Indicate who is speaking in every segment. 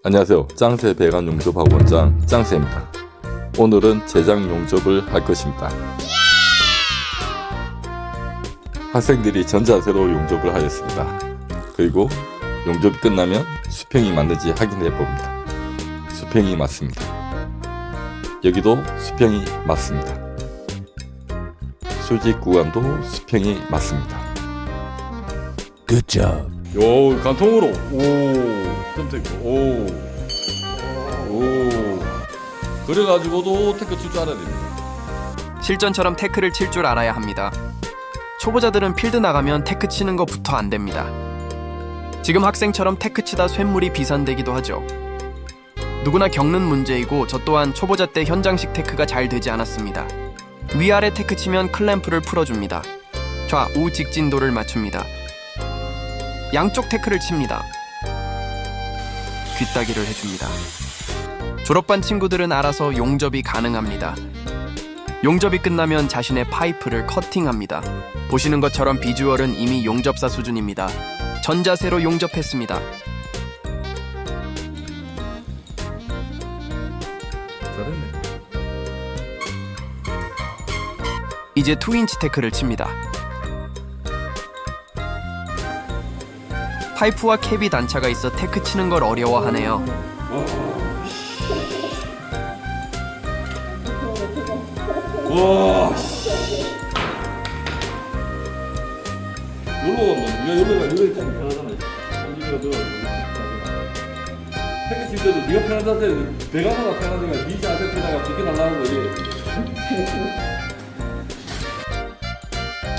Speaker 1: 안녕하세요. 짱새 배관 용접학원장 짱새입니다. 오늘은 제작 용접을 할 것입니다. 학생들이 전자세로 용접을 하였습니다. 그리고 용접이 끝나면 수평이 맞는지 확인해 봅니다. 수평이 맞습니다. 여기도 수평이 맞습니다. 수직 구간도 수평이 맞습니다.
Speaker 2: Good job.
Speaker 3: 요 간통으로 오 그래가지고도 태클 칠 줄 알아야 됩니다.
Speaker 4: 실전처럼 태클을 칠 줄 알아야 합니다. 초보자들은 필드 나가면 태클 치는 것부터 안 됩니다. 지금 학생처럼 태클 치다 쇳물이 비산되기도 하죠. 누구나 겪는 문제이고 저 또한 초보자 때 현장식 태클가 잘 되지 않았습니다. 위아래 태클 치면 클램프를 풀어줍니다. 좌우 직진도를 맞춥니다. 양쪽 태클을 칩니다. 귀따기를 해줍니다. 졸업반 친구들은 알아서 용접이 가능합니다. 용접이 끝나면 자신의 파이프를 커팅합니다. 보시는 것처럼 비주얼은 이미 용접사 수준입니다. 전자세로 용접했습니다.
Speaker 3: 잘했네.
Speaker 4: 이제 2인치 태클을 칩니다. 파이프와 캡이 단차가 있어 태클 치는 걸 어려워하네요.
Speaker 3: 와, 놀러 가면 네가 여기가 편하잖아. 네가 들어. 태클 칠 때도 네가 편한 자세, 배가보다 편하니까 네 자세에다가 비켜달라는 거지.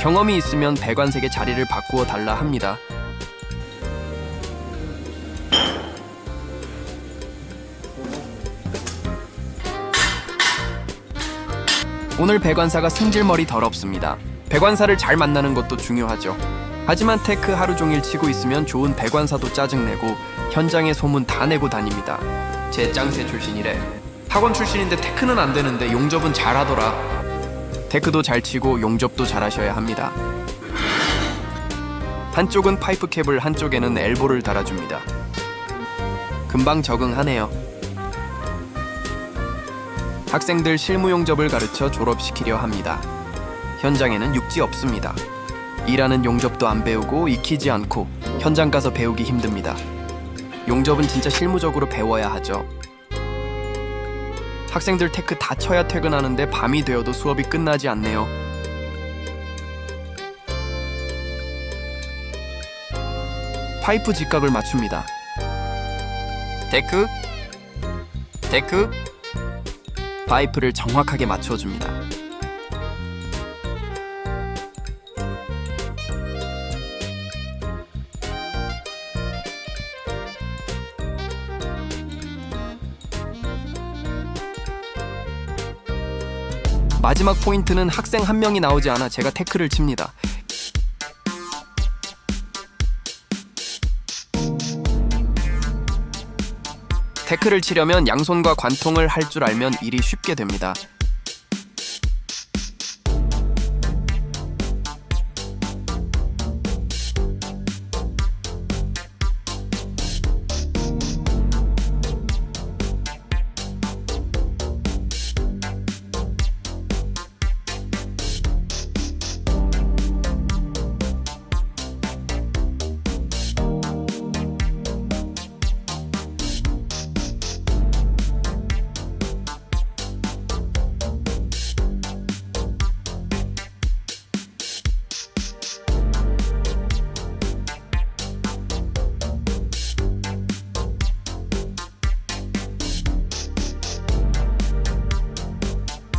Speaker 4: 경험이 있으면 배관색의 자리를 바꾸어 달라 합니다. 오늘 배관사가 승질머리 더럽습니다. 배관사를 잘 만나는 것도 중요하죠. 하지만 테크 하루 종일 치고 있으면 좋은 배관사도 짜증내고 현장에 소문 다 내고 다닙니다. 제 짱새 출신이래. 학원 출신인데 테크는 안 되는데 용접은 잘하더라. 테크도 잘 치고 용접도 잘하셔야 합니다. 한쪽은 파이프 캡을, 한쪽에는 엘보를 달아줍니다. 금방 적응하네요. 학생들 실무 용접을 가르쳐 졸업시키려 합니다. 현장에는 육지 없습니다. 일하는 용접도 안 배우고 익히지 않고 현장 가서 배우기 힘듭니다. 용접은 진짜 실무적으로 배워야 하죠. 학생들 테크 다 쳐야 퇴근하는데 밤이 되어도 수업이 끝나지 않네요. 파이프 직각을 맞춥니다. 테크, 테크, 파이프를 정확하게 맞춰줍니다. 마지막 포인트는 학생 한 명이 나오지 않아 제가 태클을 칩니다. 태클을 치려면 양손과 관통을 할 줄 알면 일이 쉽게 됩니다.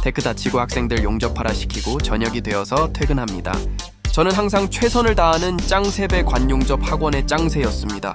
Speaker 4: 테크 다치고 학생들 용접하라 시키고 저녁이 되어서 퇴근합니다. 저는 항상 최선을 다하는 짱세배 관용접 학원의 짱새였습니다.